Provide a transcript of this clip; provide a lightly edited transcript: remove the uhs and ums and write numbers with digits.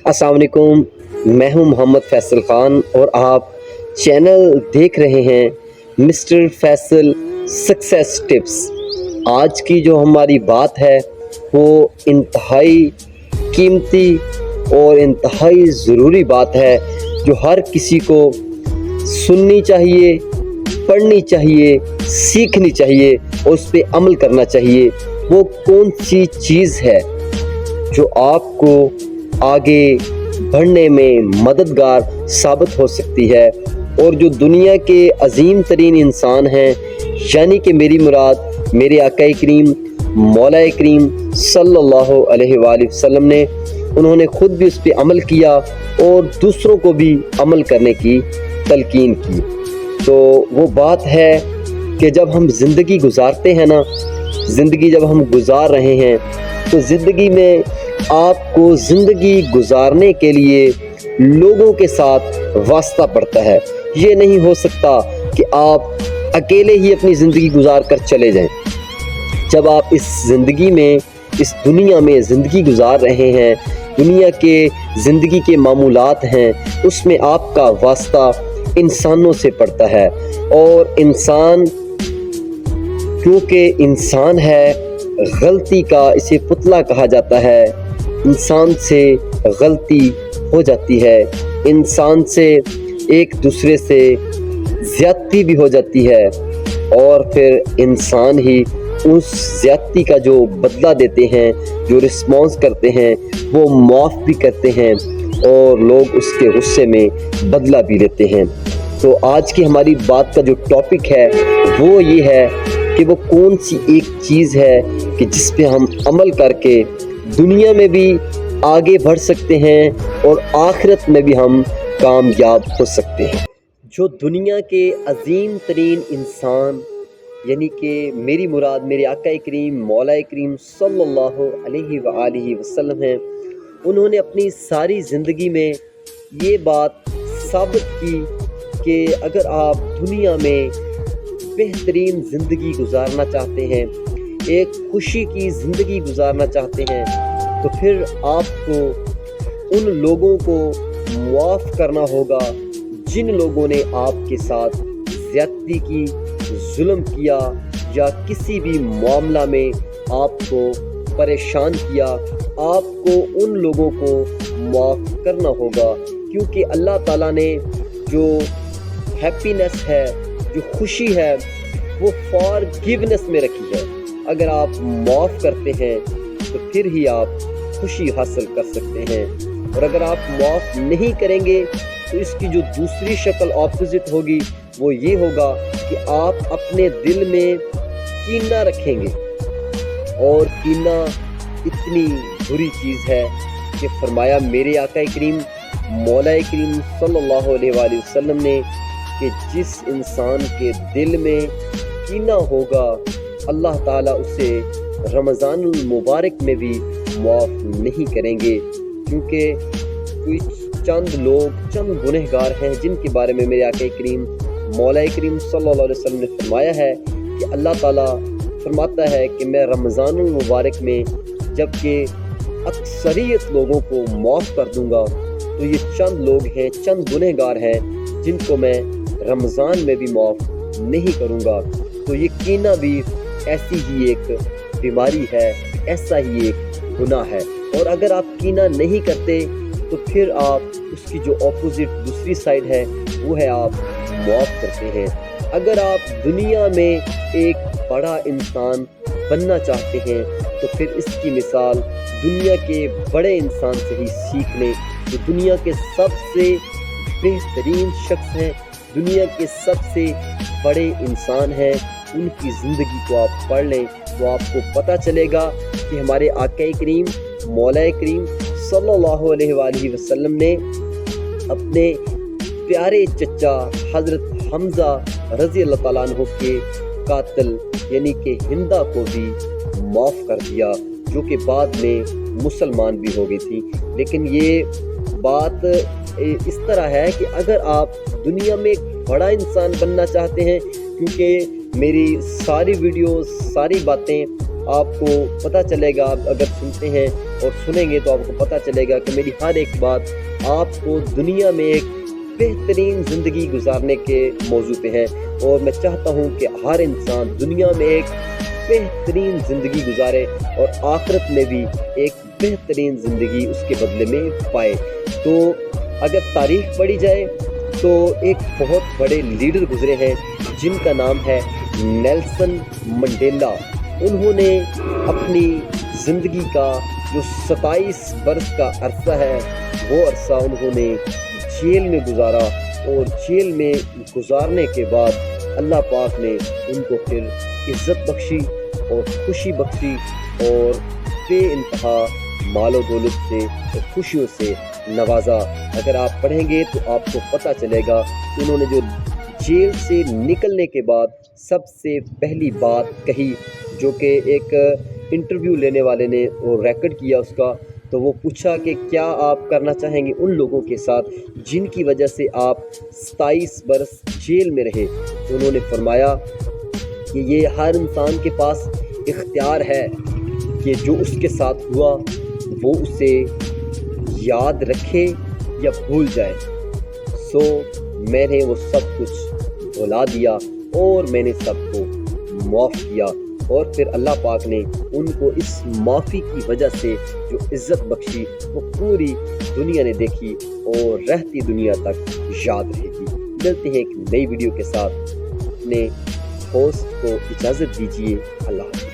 अस्सलाम वालेकुम, मैं हूं मोहम्मद फैसल ख़ान और आप चैनल देख रहे हैं मिस्टर फैसल सक्सेस टिप्स। आज की जो हमारी बात है वो इंतहाई कीमती और इंतहाई ज़रूरी बात है जो हर किसी को सुननी चाहिए, पढ़नी चाहिए, सीखनी चाहिए और उस पर अमल करना चाहिए। वो कौन सी चीज़ है जो आपको आगे बढ़ने में मददगार साबित हो सकती है और जो दुनिया के अजीम तरीन इंसान हैं, यानी कि मेरी मुराद मेरे आका करीम मौला करीम सल्लल्लाहु अलैहि वसल्लम ने, उन्होंने ख़ुद भी उस पर अमल किया और दूसरों को भी अमल करने की तलकीन की। तो वो बात है कि जब हम ज़िंदगी गुजारते हैं ना, ज़िंदगी जब हम गुजार रहे हैं तो ज़िंदगी में आपको ज़िंदगी गुजारने के लिए लोगों के साथ वास्ता पड़ता है। ये नहीं हो सकता कि आप अकेले ही अपनी ज़िंदगी गुजार कर चले जाएं। जब आप इस ज़िंदगी में, इस दुनिया में ज़िंदगी गुजार रहे हैं, दुनिया के ज़िंदगी के मामूलात हैं, उसमें आपका वास्ता इंसानों से पड़ता है। और इंसान क्योंकि इंसान है, गलती का इसे पुतला कहा जाता है। इंसान से गलती हो जाती है, इंसान से एक दूसरे से ज़्यादती भी हो जाती है और फिर इंसान ही उस ज़्यादती का जो बदला देते हैं, जो रिस्पॉन्स करते हैं, वो माफ़ भी करते हैं और लोग उसके गुस्से में बदला भी लेते हैं। तो आज की हमारी बात का जो टॉपिक है वो ये है कि वो कौन सी एक चीज़ है कि जिस पे हम अमल करके दुनिया में भी आगे बढ़ सकते हैं और आखिरत में भी हम कामयाब हो सकते हैं। जो दुनिया के अजीम तरीन इंसान, यानी कि मेरी मुराद मेरे आका करीम मौला करीम सल्लल्लाहु अलैहि वसल्लम हैं, उन्होंने अपनी सारी ज़िंदगी में ये बात साबित की कि अगर आप दुनिया में बेहतरीन ज़िंदगी गुजारना चाहते हैं, एक खुशी की ज़िंदगी गुजारना चाहते हैं, तो फिर आपको उन लोगों को माफ़ करना होगा जिन लोगों ने आपके साथ ज़्यादती की, जुल्म किया या किसी भी मामला में आपको परेशान किया। आपको उन लोगों को माफ़ करना होगा, क्योंकि अल्लाह ताला ने जो हैप्पीनेस है, जो खुशी है, वो फॉरगिवनेस में रखी है। अगर आप माफ़ करते हैं तो फिर ही आप खुशी हासिल कर सकते हैं, और अगर आप माफ़ नहीं करेंगे तो इसकी जो दूसरी शक्ल ऑपोजिट होगी वो ये होगा कि आप अपने दिल में कीना रखेंगे। और कीना इतनी बुरी चीज़ है कि फरमाया मेरे आका करीम मौला करीम सल्लल्लाहु अलैहि वसल्लम ने कि जिस इंसान के दिल में कीना होगा, अल्लाह ताला उसे रमज़ानुल मुबारक में भी माफ़ नहीं करेंगे। क्योंकि कुछ चंद लोग, चंद गुनहगार हैं जिनके बारे में मेरे आका करीम मौला करीम सल्लल्लाहु अलैहि वसल्लम ने फरमाया है कि अल्लाह ताला फरमाता है कि मैं रमज़ानुल मुबारक में जबकि अक्सरियत लोगों को माफ़ कर दूंगा, तो ये चंद लोग हैं, चंद गुनहगार हैं जिनको मैं रमज़ान में भी माफ़ नहीं करूंगा। तो ये कीना भी ऐसी ही एक बीमारी है, ऐसा ही एक गुनाह है। और अगर आप कीना नहीं करते तो फिर आप उसकी जो ऑपोजिट दूसरी साइड है वो है आप माफ़ करते हैं। अगर आप दुनिया में एक बड़ा इंसान बनना चाहते हैं तो फिर इसकी मिसाल दुनिया के बड़े इंसान से ही सीख लें, जो दुनिया के सबसे बेहतरीन शख्स हैं, दुनिया के सबसे बड़े इंसान हैं। उनकी ज़िंदगी को आप पढ़ लें तो आपको पता चलेगा कि हमारे आका करीम मौला करीम सल्लल्लाहु अलैहि वसल्लम ने अपने प्यारे चचा हज़रत हमज़ा रज़ी अल्लाह ताला अन्हु के कातिल यानी कि हिंदा को भी माफ़ कर दिया, जो कि बाद में मुसलमान भी हो गई थी। लेकिन ये बात इस तरह है कि अगर आप दुनिया में एक बड़ा इंसान बनना चाहते हैं, क्योंकि मेरी सारी वीडियोस, सारी बातें آپ کو پتہ چلے گا، آپ اگر سنتے ہیں اور سنیں گے تو آپ کو پتہ چلے گا کہ میری ہر ایک بات آپ کو دنیا میں ایک بہترین زندگی گزارنے کے موضوع پہ ہے، اور میں چاہتا ہوں کہ ہر انسان دنیا میں ایک بہترین زندگی گزارے اور آخرت میں بھی ایک بہترین زندگی اس کے بدلے میں پائے۔ تو اگر تاریخ پڑھی جائے تو ایک بہت بڑے لیڈر گزرے ہیں جن کا نام ہے نیلسن منڈیلا۔ انہوں نے اپنی زندگی کا جو 27 برس کا عرصہ ہے وہ عرصہ انہوں نے جیل میں گزارا، اور جیل میں گزارنے کے بعد اللہ پاک نے ان کو پھر عزت بخشی اور خوشی بخشی اور بے انتہا مال و دولت سے اور خوشیوں سے نوازا۔ اگر آپ پڑھیں گے تو آپ کو پتہ چلے گا کہ انہوں نے جو جیل سے نکلنے کے بعد سب سے پہلی بات کہی، جو کہ ایک انٹرویو لینے والے نے وہ ریکارڈ کیا اس کا، تو وہ پوچھا کہ کیا آپ کرنا چاہیں گے ان لوگوں کے ساتھ جن کی وجہ سے آپ 27 برس جیل میں رہے؟ تو انہوں نے فرمایا کہ یہ ہر انسان کے پاس اختیار ہے کہ جو اس کے ساتھ ہوا وہ اسے یاد رکھے یا بھول جائے۔ سو میں نے وہ سب کچھ بھلا دیا اور میں نے سب کو معاف کیا، اور پھر اللہ پاک نے ان کو اس معافی کی وجہ سے جو عزت بخشی وہ پوری دنیا نے دیکھی اور رہتی دنیا تک یاد رہے گی۔ ملتے ہیں ایک نئی ویڈیو کے ساتھ، اپنے ہوسٹ کو اجازت دیجیے، اللہ حافظ۔